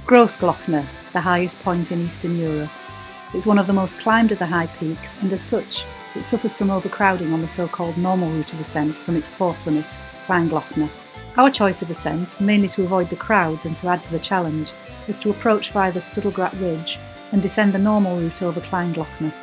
Grossglockner, the highest point in Eastern Europe. It's one of the most climbed of the high peaks, and as such, it suffers from overcrowding on the so-called normal route of ascent from its foresummit, Kleinglockner. Our choice of ascent, mainly to avoid the crowds and to add to the challenge, was to approach via the Studlgrat Ridge and descend the normal route over Kleinglockner.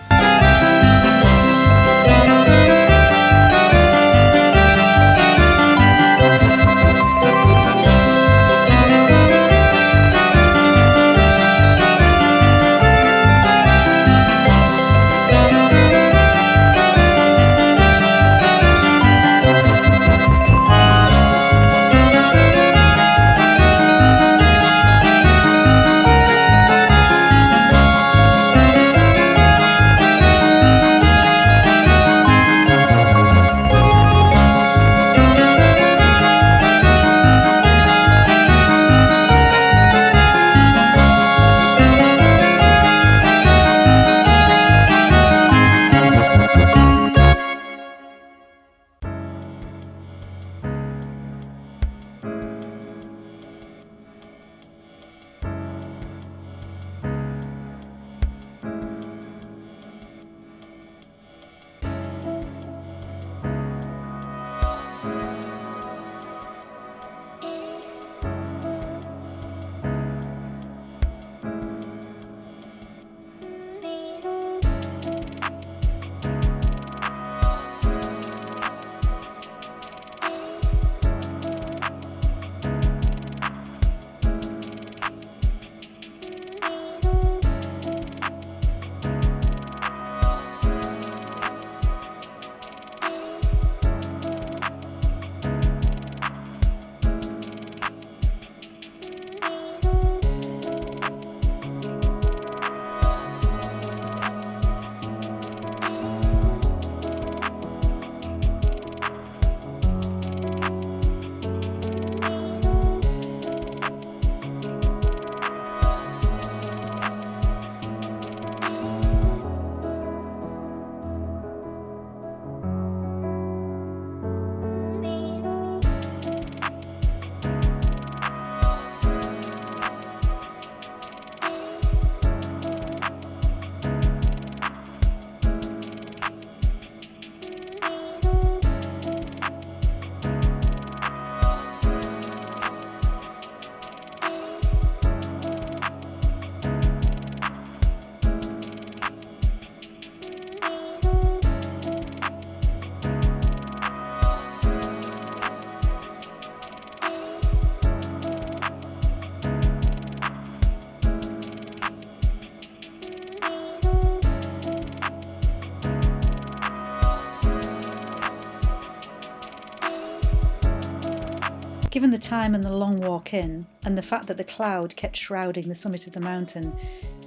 Given the time and the long walk in, and the fact that the cloud kept shrouding the summit of the mountain,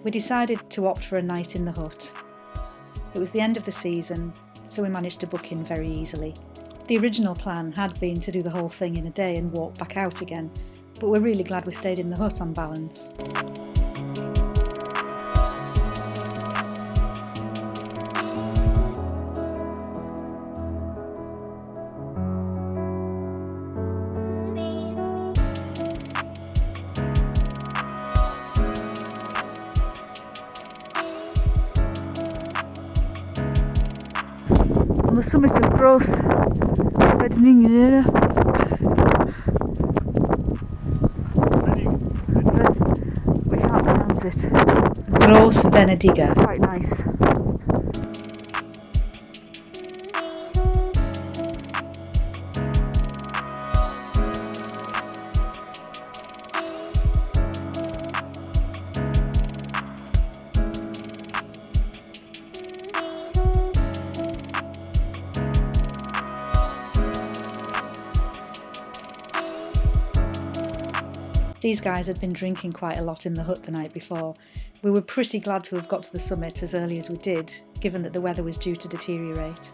we decided to opt for a night in the hut. It was the end of the season, so we managed to book in very easily. The original plan had been to do the whole thing in a day and walk back out again, but we're really glad we stayed in the hut on balance. On the summit of Grossglockner. We can't pronounce it. Grossglockner. Quite nice. These guys had been drinking quite a lot in the hut the night before. We were pretty glad to have got to the summit as early as we did, given that the weather was due to deteriorate.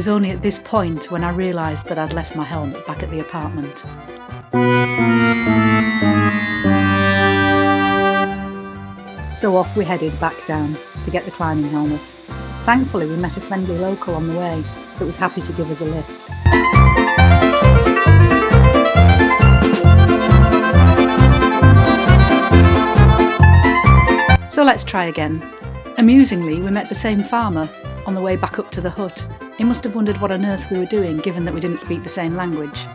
was only at this point when I realised that I'd left my helmet back at the apartment. So off we headed back down to get the climbing helmet. Thankfully we met a friendly local on the way that was happy to give us a lift. So let's try again. Amusingly, we met the same farmer on the way back up to the hut. He must have wondered what on earth we were doing, given that we didn't speak the same language.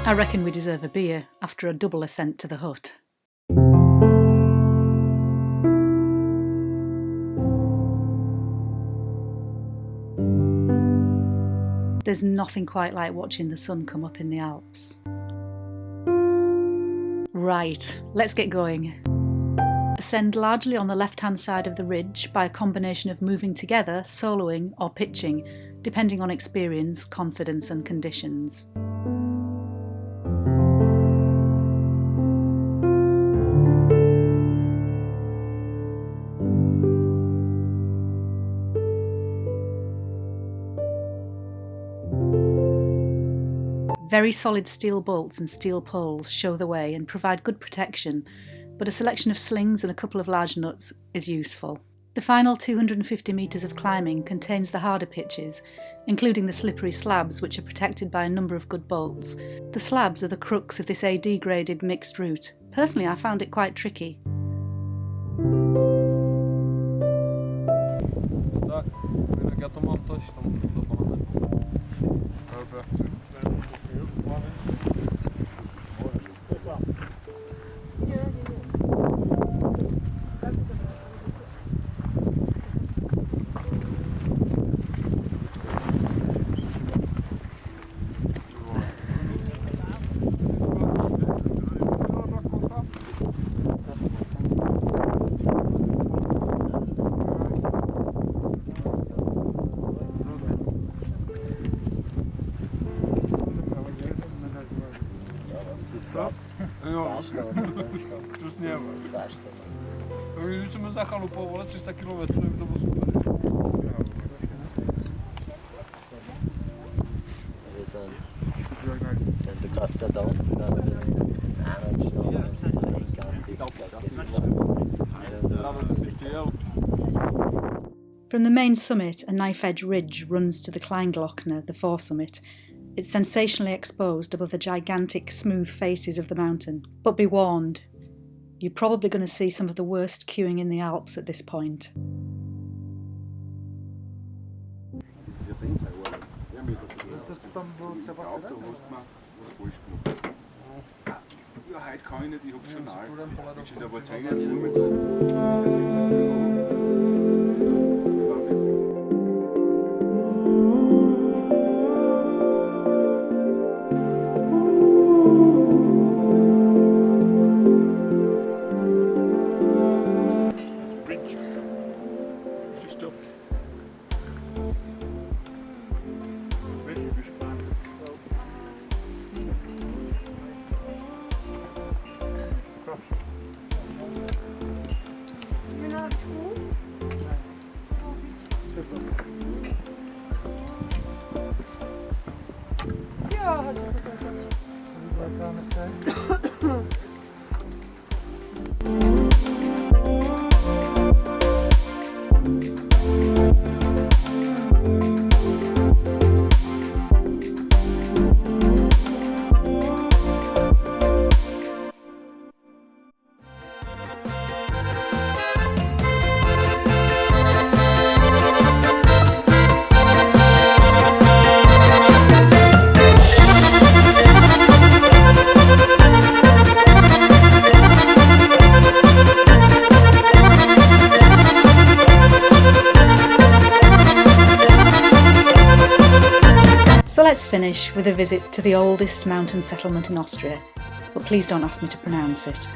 I reckon we deserve a beer after a double ascent to the hut. There's nothing quite like watching the sun come up in the Alps. Right, let's get going. Ascend largely on the left-hand side of the ridge by a combination of moving together, soloing or pitching, depending on experience, confidence and conditions. Very solid steel bolts and steel poles show the way and provide good protection, but a selection of slings and a couple of large nuts is useful. The final 250 metres of climbing contains the harder pitches, including the slippery slabs, which are protected by a number of good bolts. The slabs are the crux of this AD graded mixed route. Personally, I found it quite tricky. Plus nie ma. No i liczymy za chalupowo, 300 km, to było super. From the main summit, a knife-edge ridge runs to the Grossglockner, the foresummit. It's sensationally exposed above the gigantic, smooth faces of the mountain. But be warned, you're probably going to see some of the worst queuing in the Alps at this point. So let's finish with a visit to the oldest mountain settlement in Austria, but please don't ask me to pronounce it.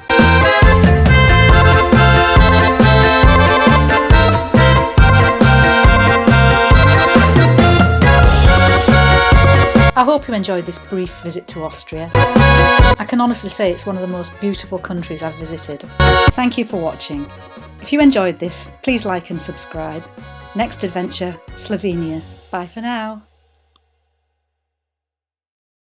I hope you enjoyed this brief visit to Austria. I can honestly say it's one of the most beautiful countries I've visited. Thank you for watching. If you enjoyed this, please like and subscribe. Next adventure, Slovenia. Bye for now.